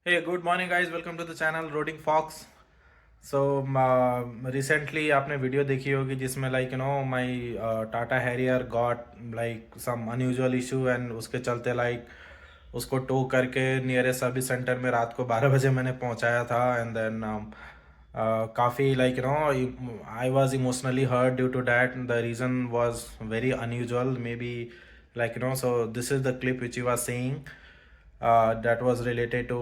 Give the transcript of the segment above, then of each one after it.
Hey, good morning guys. Welcome to the channel Roading Fox. So recently आपने video देखी होगी जिसमें my Tata Harrier got some unusual issue and उसके चलते उसको टो करके नियरेस्ट सर्विस सेंटर में रात को 12 बजे मैंने पहुंचाया था एंड देन काफ़ी I was emotionally hurt due to that the reason was very unusual maybe so this is the clip which you are seeing that was related to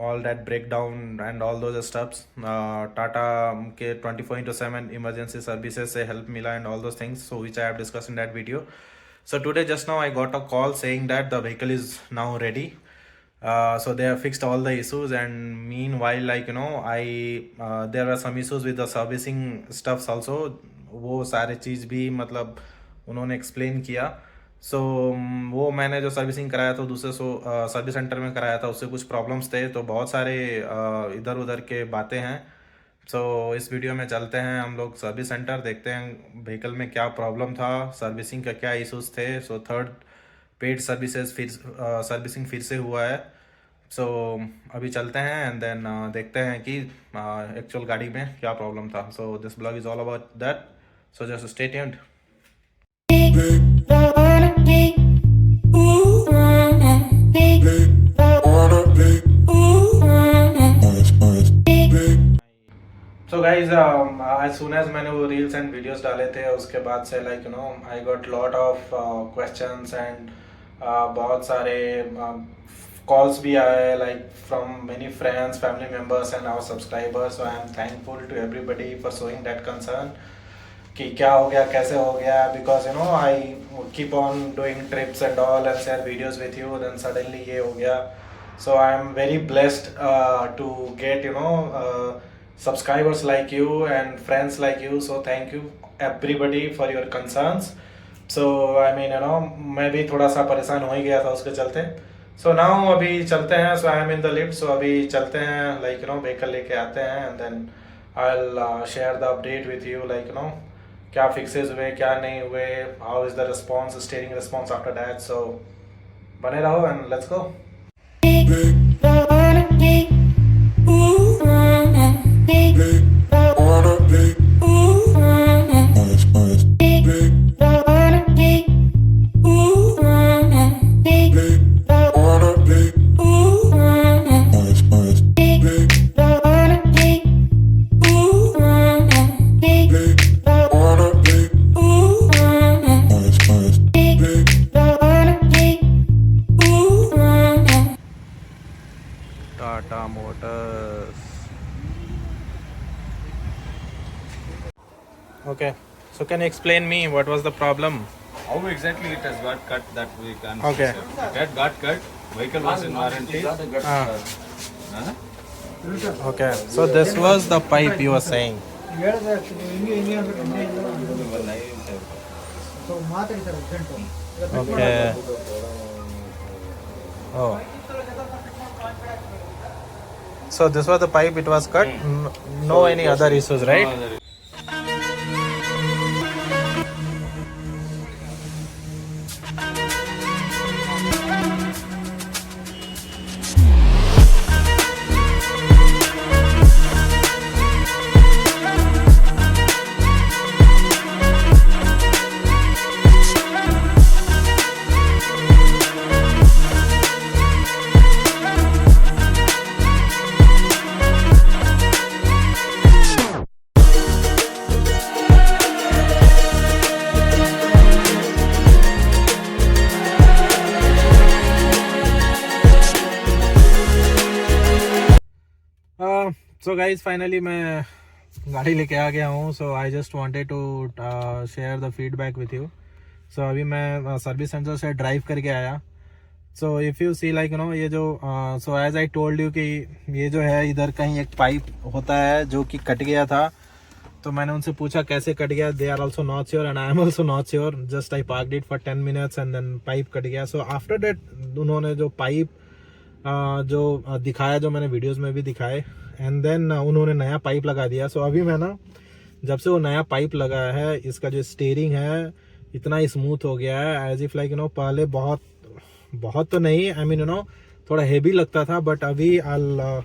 all that breakdown and all those stuffs. Tata के 24/7 emergency services से help मिला and all those things, so which I have discussed in that video. So today just now I got a call saying that the vehicle is now ready. So they have fixed all the issues, and meanwhile there were some issues with the servicing stuffs also. वो सारे चीज़ भी मतलब उन्होंने explain किया. सो वो मैंने जो servicing कराया था दूसरे सर्विस सेंटर में कराया था, उससे कुछ प्रॉब्लम्स थे, तो बहुत सारे इधर उधर के बातें हैं. सो इस वीडियो में चलते हैं हम लोग सर्विस सेंटर, देखते हैं व्हीकल में क्या प्रॉब्लम था, सर्विसिंग का क्या इश्यूज थे. सो थर्ड पेड सर्विसिंग फिर से हुआ है. सो अभी चलते हैं एंड देन देखते हैं कि एक्चुअल गाड़ी में क्या प्रॉब्लम था. So this blog is all about that, so just stay tuned. So guys, as soon as मैंने वो रील्स एंड वीडियोस डाले थे उसके बाद से I got lot of questions and बहुत सारे कॉल्स भी आए from many friends, family members and our subscribers. So I am thankful to everybody for showing that concern कि क्या हो गया, कैसे हो गया, because I keep on doing trips and all and share videos with you, then suddenly ये हो गया. So I am very blessed to get subscribers like you and friends like you, so thank you everybody for your concerns. So I mean मैं भी थोड़ा सा परेशान हो ही गया था उसके चलते. So now अभी चलते हैं. So I am in the lift, so अभी चलते हैं व्हीकल लेके आते हैं and then I'll share the update with you क्या फिक्सेस हुए, क्या नहीं हुए, how is the response, steering response after that. So बने रहो and let's go. Tata Motors. Okay, so can you explain me what was the problem? How exactly it has got cut, that we can Okay. That got cut. Vehicle was in warranty. Huh? Okay, so this was the pipe you were saying. Okay. Oh. So this was the pipe, it was cut. No any other issues, right? No other- So guys, finally मैं गाड़ी लेके आ गया हूँ. So I just wanted to share the feedback with you. सो अभी मैं service centre से ड्राइव करके आया. सो इफ़ यू सी ये जो so as I told you कि ये जो है इधर कहीं एक पाइप होता है जो कि कट गया था. तो मैंने उनसे पूछा कैसे कट गया. They are also not sure and I am also not sure. Just I parked it for 10 minutes and then pipe cut गया. सो आफ्टर दैट उन्होंने जो पाइप जो दिखाया, जो मैंने वीडियोस में भी दिखाए, एंड देन उन्होंने नया पाइप लगा दिया. सो अभी मैं जब से वो नया पाइप लगाया है, इसका जो स्टीयरिंग है इतना स्मूथ हो गया है एज इफ पहले बहुत तो नहीं, आई मीन थोड़ा हेवी लगता था, बट अभी I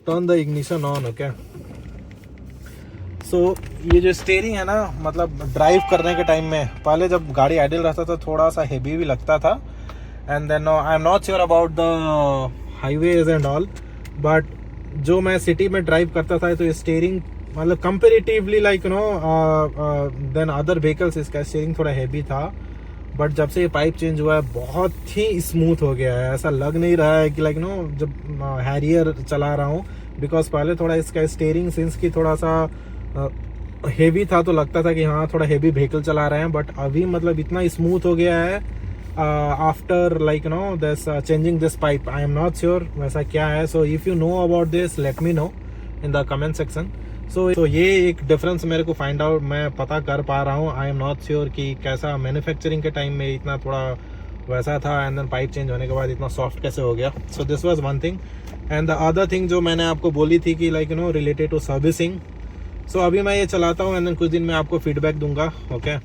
turn the ignition on. Okay, so ये जो स्टीयरिंग है ना, मतलब ड्राइव करने के टाइम में पहले जब गाड़ी आइडल रहता था थोड़ा सा हेवी भी लगता था, and then I am not sure about the highways and all, but जो मैं सिटी में ड्राइव करता था तो स्टीयरिंग मतलब comparatively like no than other vehicles इसका स्टीयरिंग थोड़ा हेवी था, बट जब से ये पाइप चेंज हुआ है बहुत ही स्मूथ हो गया है। ऐसा लग नहीं रहा है कि लाइक नो जब हैरियर चला रहा हूँ, बिकॉज पहले थोड़ा इसका स्टीयरिंग सिंस की थोड़ा सा हेवी था तो लगता था कि हाँ थोड़ा हेवी व्हीकल चला रहे हैं, बट अभी मतलब इतना स्मूथ हो गया है after like no this changing this pipe. I am not sure वैसा क्या है, so if you know about this let me know in the comment section. So ये एक डिफरेंस मेरे को फाइंड आउट मैं पता कर पा रहा हूँ। आई एम नॉट श्योर कि कैसा मैन्युफैक्चरिंग के टाइम में इतना थोड़ा वैसा था, एंड देन पाइप चेंज होने के बाद इतना सॉफ्ट कैसे हो गया। So this was one thing, and the other thing जो मैंने आपको बोली थी कि like you know related to servicing. So अभी मैं ये चलाता हूँ एंड देन कुछ दिन में आपको फीडबैक दूंगा। Okay,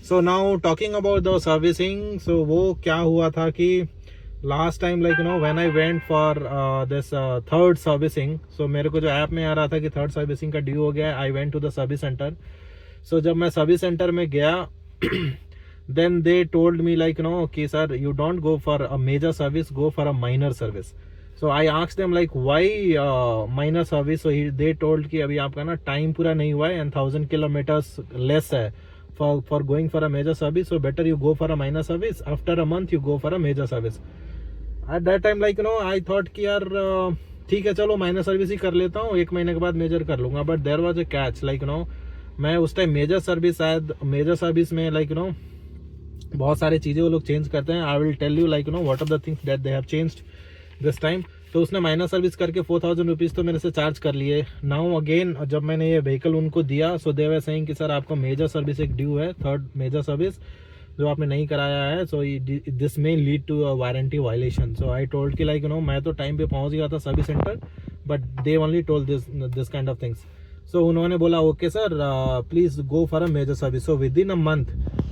so now talking about the servicing. So वो क्या हुआ था कि last time like you know when I went for this third servicing, so मेरे को जो ऐप में आ रहा था कि थर्ड सर्विसिंग का ड्यू हो गया, I went to the service centre. So जब मैं सर्विस सेंटर में गया then they told me like no कि sir you don't go for a major service, go for a minor service. So I asked them like why minor service. So they told कि अभी आपका ना time पूरा नहीं हुआ है and 1000 kilometres less है for going for a major service, so better you go for a minor service, after a month you go for a major service. At that time like you know I thought कि यार ठीक है चलो minor service ही कर लेता हूँ, 1 महीने के बाद मेजर कर लूंगा, but there was a catch. Like you know मैं उस टाइम मेजर सर्विस शायद मेजर सर्विस में लाइक यू नो बहुत सारी चीज़ें वो लोग चेंज करते हैं। I will tell you like you know what are the things that they have changed this time. तो उसने माइनर सर्विस करके 4000 रुपीज़ तो मेरे से चार्ज कर लिए। नाउ अगेन जब मैंने ये व्हीकल उनको दिया, सो दे वर सेइंग कि सर आपको मेजर सर्विस एक ड्यू है, थर्ड मेजर सर्विस जो आपने नहीं कराया है, so this may lead to a warranty violation. So I told कि लाइक यू नो मैं तो टाइम पे पहुंच गया था service centre, but they only told this kind of things. So उन्होंने बोला okay sir please go for a major service. So with in a month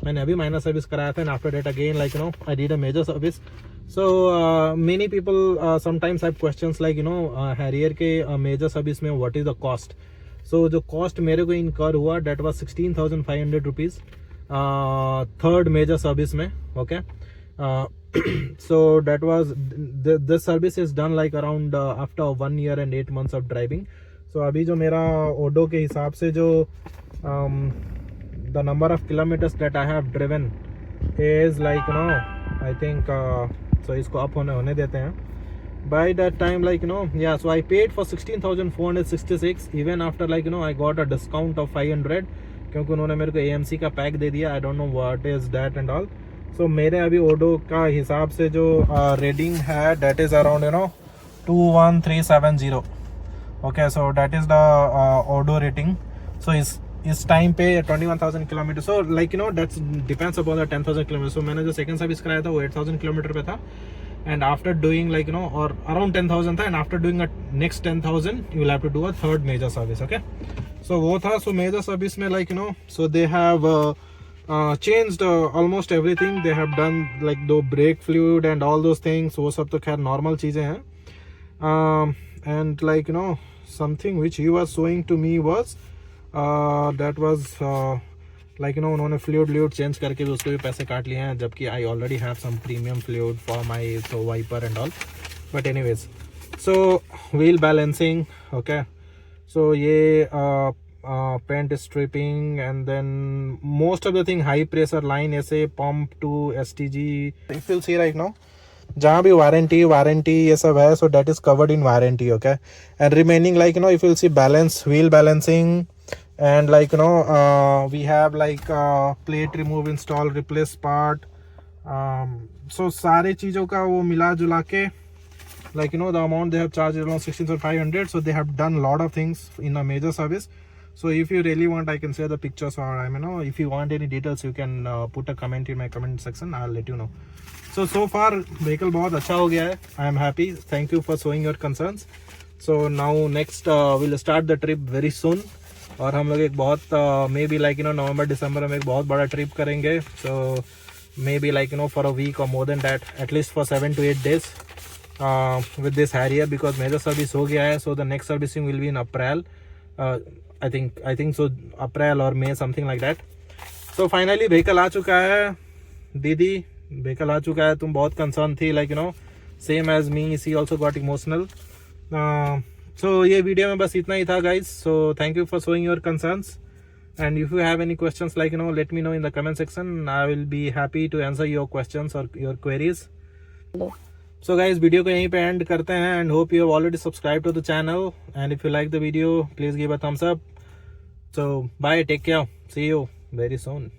मैंने अभी माइनर सर्विस कराया था, and after that again like you know I did a major service. So many people sometimes have questions like you know Harrier के major service में what is the cost. So जो cost मेरे को incur हुआ that was 16,500 rupees third major service में। Okay, so that was this service is done like around after 1 year and 8 months of driving. So अभी जो मेरा ओडो के हिसाब से जो the number of kilometers that I have driven is like you know I think so इसको up होने देते हैं। By that time like you know yeah, so I paid for 16,466 even after like you know I got a discount of 500 क्योंकि उन्होंने मेरे को AMC का pack दे दिया। I don't know what is that and all. So मेरे अभी ओडो का हिसाब से जो रेटिंग है that is around you know 21370. Okay, so that is the odo reading. So इस टाइम पे 21,000 kilometre, so like you know that's depends upon the 10,000 kilometre. So मैंने जो सेकंड सर्विस कराया था वो 8,000 किलोमीटर पे था, and after doing like you know और अराउंड 10,000 था, and after doing next 10,000 you will have to do a third major service. Okay, so वो था। सो मेजर सर्विस में like you know so they have changed almost everything. They have done like the brake fluid and all those things. वो सब तो खैर normal चीज़ें हैं। And like you know something which he was showing to me was that was like you know उन्होंने fluid change करके भी उसके भी पैसे काट लिए हैं, जबकि I already have some premium fluid for my so wiper and all. But anyways, so wheel balancing, okay, so ये paint stripping and then most of the thing high pressure line ऐसे pump to STG. If you'll see right now जहाँ भी warranty ये सब है, so that is covered in warranty. Okay, and remaining like you know if you'll see balance wheel balancing and like you know we have like plate remove install replace part. So सारे चीज़ों का वो मिला जुला के like you know the amount they have charged around 16,500. So they have done lot of things in a major service. So if you really want I can share the pictures, or I mean know if you want any details you can put a comment in my comment section. I'll let you know. So far vehicle बहुत अच्छा हो गया है. I am happy. Thank you for showing your concerns. So now next we'll start the trip very soon. और हम लोग एक बहुत maybe like you know नवंबर दिसंबर में एक बहुत बड़ा ट्रिप करेंगे. So maybe like you know for a week or more than that, at least for 7 to 8 days. with this Harrier because major service हो गया है. So the next servicing will be in April. I think so, April or May, something like that. So finally vehicle आ चुका है. दीदी vehicle आ चुका है. तुम बहुत concern थी, like you know, same as me. She also got emotional. So ये video में बस इतना ही था guys. So thank you for showing your concerns. And if you have any questions, like you know, let me know in the comment section. I will be happy to answer your questions or your queries. So guys, video को यहीं पे and करते हैं and hope you have already subscribed to the channel. And if you like the video, please give a thumbs up. So bye, take care, see you very soon.